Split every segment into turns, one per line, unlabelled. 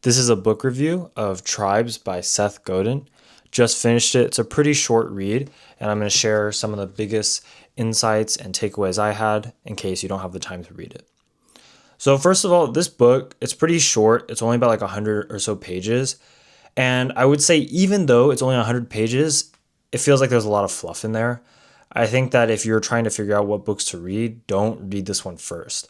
This is a book review of Tribes by Seth Godin. Just finished it. It's a pretty short read, and I'm going to share some of the biggest insights and takeaways I had in case you don't have the time to read it. So first of all, this book, it's pretty short. It's only about like 100 or so pages. And I would say even though it's only 100 pages, it feels like there's a lot of fluff in there. I think that if you're trying to figure out what books to read, don't read this one first.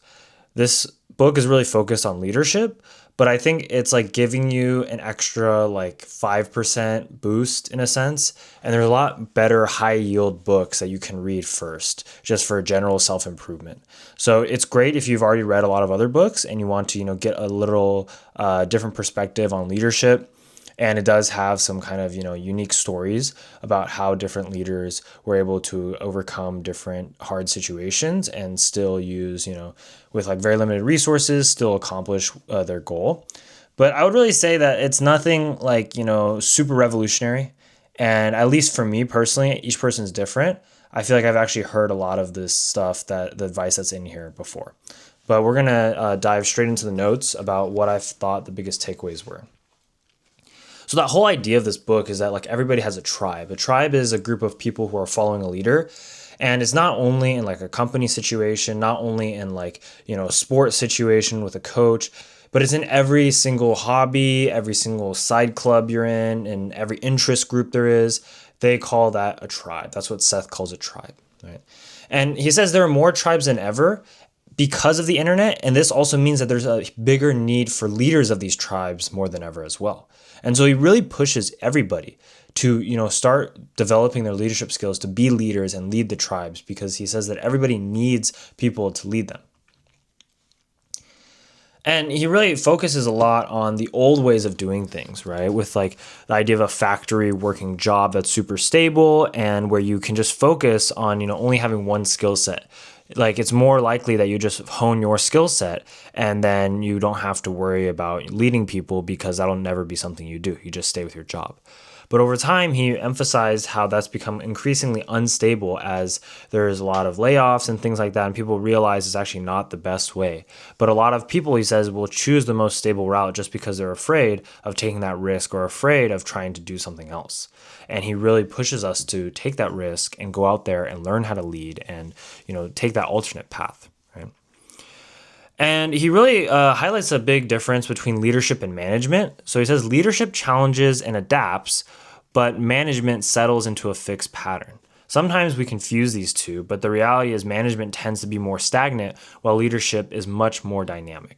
This book is really focused on leadership, but I think it's like giving you an extra like 5% boost in a sense. And there's a lot better high yield books that you can read first just for general self-improvement. So it's great if you've already read a lot of other books and you want to, get a little different perspective on leadership. And it does have some kind of, unique stories about how different leaders were able to overcome different hard situations and still use, with like very limited resources, still accomplish their goal. But I would really say that it's nothing like, super revolutionary. And at least for me personally, each person's different. I feel like I've actually heard a lot of this stuff, that the advice that's in here before. But we're going to dive straight into the notes about what I thought the biggest takeaways were. So that whole idea of this book is that like everybody has a tribe. A tribe is a group of people who are following a leader. And it's not only in like a company situation, not only in like, a sports situation with a coach, but it's in every single hobby, every single side club you're in, and every interest group there is. They call that a tribe. That's what Seth calls a tribe, right? And he says there are more tribes than ever because of the internet. And this also means that there's a bigger need for leaders of these tribes more than ever as well. And so he really pushes everybody to, start developing their leadership skills to be leaders and lead the tribes, because he says that everybody needs people to lead them. And he really focuses a lot on the old ways of doing things, right? With like the idea of a factory working job that's super stable and where you can just focus on, only having one skill set. Like it's more likely that you just hone your skill set and then you don't have to worry about leading people, because that'll never be something you do. You just stay with your job. But over time, he emphasized how that's become increasingly unstable as there's a lot of layoffs and things like that. And people realize it's actually not the best way. But a lot of people, he says, will choose the most stable route just because they're afraid of taking that risk or afraid of trying to do something else. And he really pushes us to take that risk and go out there and learn how to lead and, take that alternate path, right? And he really highlights a big difference between leadership and management. So he says leadership challenges and adapts, but management settles into a fixed pattern. Sometimes we confuse these two, but the reality is management tends to be more stagnant while leadership is much more dynamic.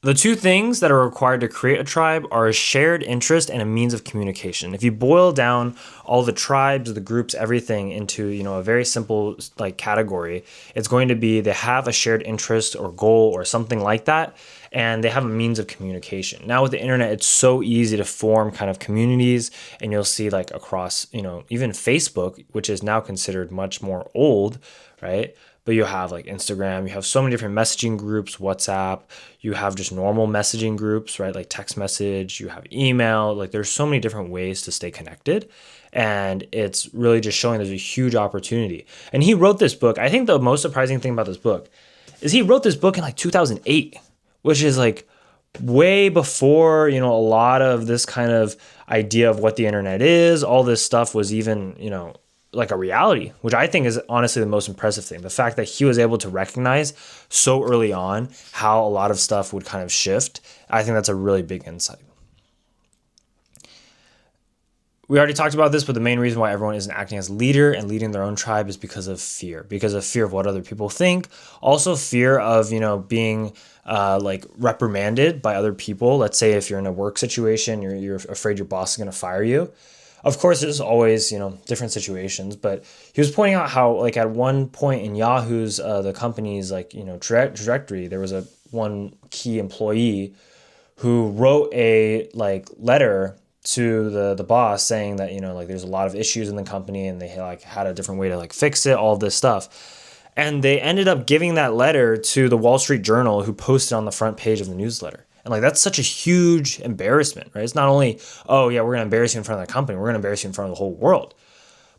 The two things that are required to create a tribe are a shared interest and a means of communication. If you boil down all the tribes, the groups, everything into, a very simple like category, it's going to be they have a shared interest or goal or something like that, and they have a means of communication. Now with the internet, it's so easy to form kind of communities, and you'll see like across, even Facebook, which is now considered much more old, right? But you have like Instagram, you have so many different messaging groups, WhatsApp, you have just normal messaging groups, right? Like text message, you have email, like there's so many different ways to stay connected. And it's really just showing there's a huge opportunity. And he wrote this book. I think the most surprising thing about this book is he wrote this book in like 2008, which is like way before, a lot of this kind of idea of what the internet is. All this stuff was even, like a reality, which I think is honestly the most impressive thing. The fact that he was able to recognize so early on how a lot of stuff would kind of shift. I think that's a really big insight. We already talked about this, but the main reason why everyone isn't acting as leader and leading their own tribe is because of fear of what other people think. Also fear of, being like reprimanded by other people. Let's say if you're in a work situation, you're afraid your boss is going to fire you. Of course, there's always, different situations, but he was pointing out how, like, at one point in Yahoo's, the company's, like, trajectory, there was one key employee who wrote a, like, letter to the boss saying that, like, there's a lot of issues in the company and they, like, had a different way to, like, fix it, all of this stuff. And they ended up giving that letter to the Wall Street Journal, who posted on the front page of the newsletter. And like, that's such a huge embarrassment, right? It's not only, oh yeah, we're going to embarrass you in front of the company, we're going to embarrass you in front of the whole world.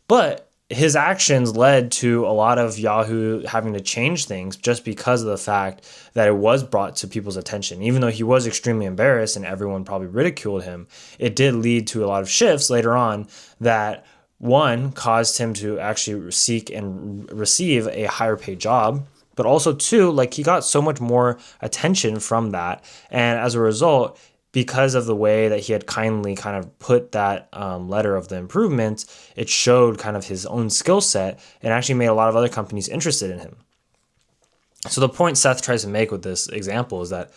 But his actions led to a lot of Yahoo having to change things just because of the fact that it was brought to people's attention. Even though he was extremely embarrassed and everyone probably ridiculed him, it did lead to a lot of shifts later on that, one, caused him to actually seek and receive a higher paid job, but also two, like, he got so much more attention from that. And as a result, because of the way that he had kindly kind of put that letter of the improvements, it showed kind of his own skill set and actually made a lot of other companies interested in him. So the point Seth tries to make with this example is that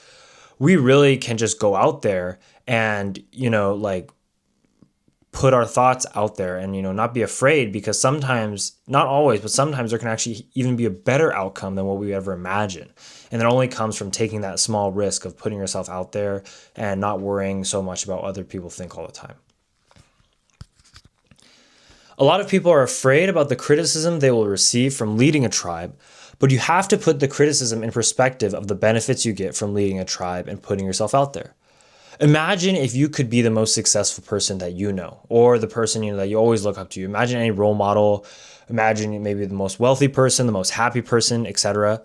we really can just go out there and, like, put our thoughts out there and, not be afraid, because sometimes, not always, but sometimes there can actually even be a better outcome than what we ever imagined. And it only comes from taking that small risk of putting yourself out there and not worrying so much about what other people think all the time. A lot of people are afraid about the criticism they will receive from leading a tribe, but you have to put the criticism in perspective of the benefits you get from leading a tribe and putting yourself out there. Imagine if you could be the most successful person that you know, or the person that you always look up to. Imagine any role model. Imagine maybe the most wealthy person, the most happy person, etc.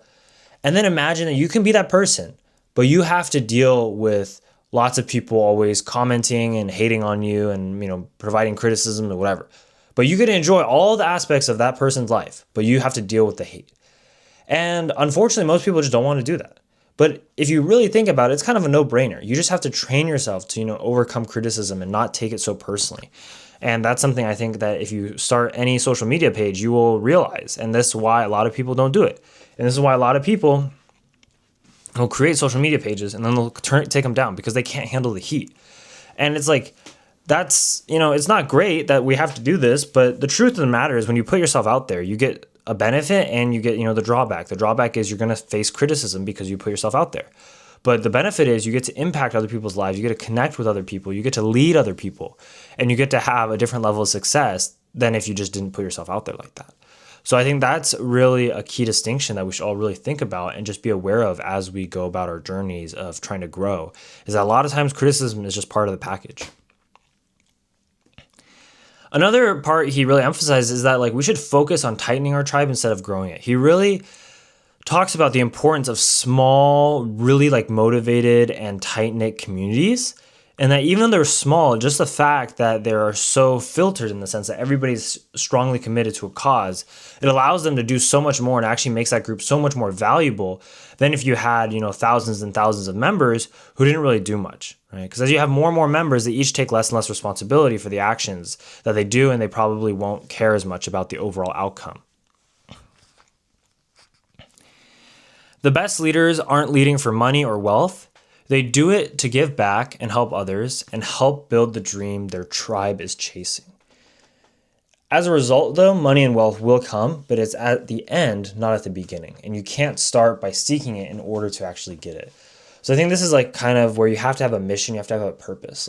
And then imagine that you can be that person, but you have to deal with lots of people always commenting and hating on you and providing criticism or whatever. But you get to enjoy all the aspects of that person's life, but you have to deal with the hate. And unfortunately, most people just don't want to do that. But if you really think about it, it's kind of a no-brainer. You just have to train yourself to, overcome criticism and not take it so personally. And that's something I think that if you start any social media page, you will realize. And this is why a lot of people don't do it. And this is why a lot of people will create social media pages and then they'll take them down because they can't handle the heat. And it's like, that's, it's not great that we have to do this, but the truth of the matter is when you put yourself out there, you get a benefit and you get, the drawback. The drawback is you're going to face criticism because you put yourself out there. But the benefit is you get to impact other people's lives. You get to connect with other people. You get to lead other people. And you get to have a different level of success than if you just didn't put yourself out there like that. So I think that's really a key distinction that we should all really think about and just be aware of as we go about our journeys of trying to grow, is that a lot of times criticism is just part of the package. Another part he really emphasizes is that we should focus on tightening our tribe instead of growing it. He really talks about the importance of small, really motivated and tight-knit communities. And that even though they're small, just the fact that they are so filtered in the sense that everybody's strongly committed to a cause, it allows them to do so much more and actually makes that group so much more valuable than if you had, thousands and thousands of members who didn't really do much, right? Because as you have more and more members, they each take less and less responsibility for the actions that they do, and they probably won't care as much about the overall outcome. The best leaders aren't leading for money or wealth. They do it to give back and help others and help build the dream their tribe is chasing. As a result, though, money and wealth will come, but it's at the end, not at the beginning. And you can't start by seeking it in order to actually get it. So I think this is kind of where you have to have a mission, you have to have a purpose.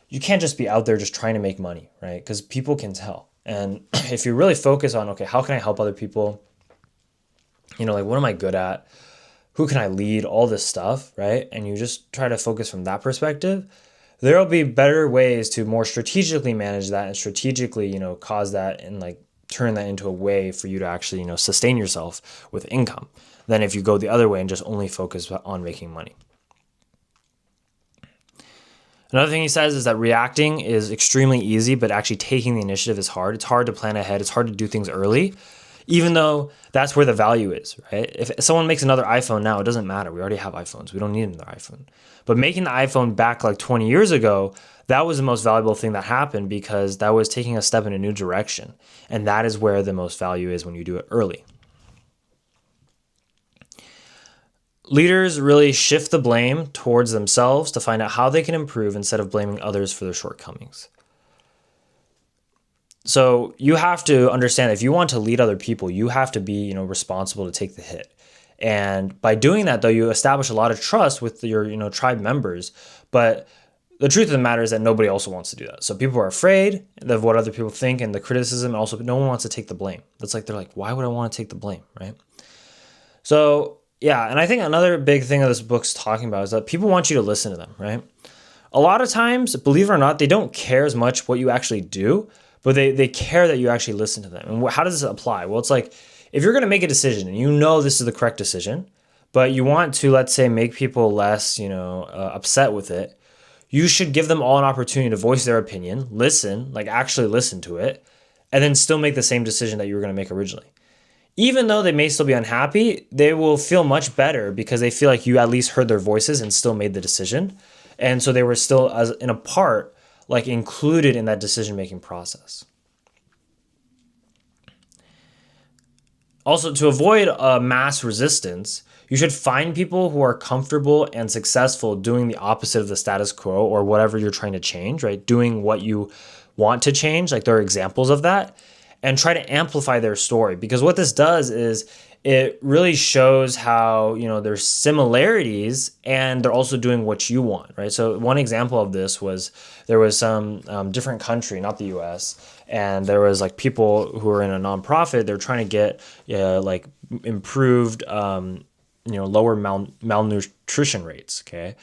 You can't just be out there just trying to make money, right? Because people can tell. And if you really focus on, okay, how can I help other people? What am I good at? Who can I lead? All this stuff, right? And you just try to focus from that perspective. There will be better ways to more strategically manage that and strategically, cause that and turn that into a way for you to actually, sustain yourself with income than if you go the other way and just only focus on making money. Another thing he says is that reacting is extremely easy, but actually taking the initiative is hard. It's hard to plan ahead. It's hard to do things early, even though that's where the value is, right? If someone makes another iPhone now, it doesn't matter. We already have iPhones. We don't need another iPhone. But making the iPhone back 20 years ago, that was the most valuable thing that happened because that was taking a step in a new direction. And that is where the most value is when you do it early. Leaders really shift the blame towards themselves to find out how they can improve instead of blaming others for their shortcomings. So you have to understand if you want to lead other people, you have to be, responsible to take the hit. And by doing that, though, you establish a lot of trust with your, tribe members. But the truth of the matter is that nobody also wants to do that. So people are afraid of what other people think and the criticism. And also, no one wants to take the blame. They're like, why would I want to take the blame, right? So, yeah. And I think another big thing that this book's talking about is that people want you to listen to them, right? A lot of times, believe it or not, they don't care as much what you actually do, but they care that you actually listen to them. And how does this apply? Well, it's like if you're going to make a decision and you know this is the correct decision, but you want to, let's say, make people less, upset with it, you should give them all an opportunity to voice their opinion, listen, like actually listen to it, and then still make the same decision that you were going to make originally. Even though they may still be unhappy, they will feel much better because they feel like you at least heard their voices and still made the decision. And so they were still, as in a part, like included in that decision-making process. Also, to avoid mass resistance, you should find people who are comfortable and successful doing the opposite of the status quo or whatever you're trying to change, right? Doing what you want to change, like there are examples of that, and try to amplify their story. Because what this does is it really shows how, there's similarities and they're also doing what you want, right? So one example of this was there was some different country, not the US, and there was like people who were in a nonprofit, they're trying to get like improved, lower malnutrition rates, okay?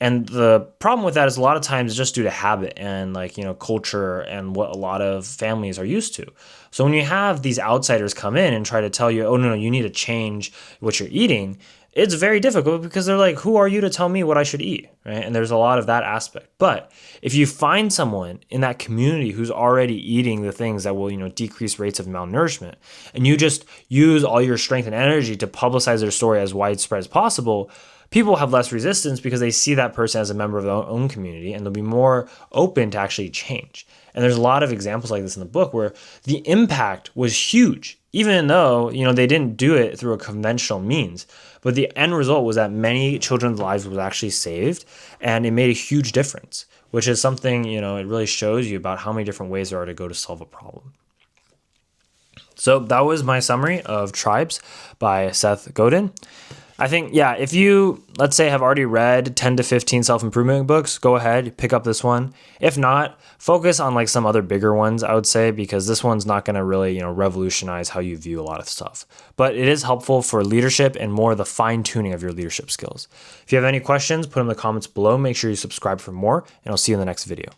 And the problem with that is a lot of times it's just due to habit and culture and what a lot of families are used to. So when you have these outsiders come in and try to tell you, oh, no, you need to change what you're eating, it's very difficult because they're like, who are you to tell me what I should eat, right? And there's a lot of that aspect. But if you find someone in that community who's already eating the things that will, decrease rates of malnourishment, and you just use all your strength and energy to publicize their story as widespread as possible, people have less resistance because they see that person as a member of their own community and they'll be more open to actually change. And there's a lot of examples like this in the book where the impact was huge, even though, they didn't do it through a conventional means. But the end result was that many children's lives was actually saved and it made a huge difference, which is something, it really shows you about how many different ways there are to go to solve a problem. So that was my summary of Tribes by Seth Godin. I think, if you, let's say, have already read 10 to 15 self-improvement books, go ahead, pick up this one. If not, focus on like some other bigger ones, I would say, because this one's not going to really, revolutionize how you view a lot of stuff. But it is helpful for leadership and more the fine-tuning of your leadership skills. If you have any questions, put them in the comments below. Make sure you subscribe for more, and I'll see you in the next video.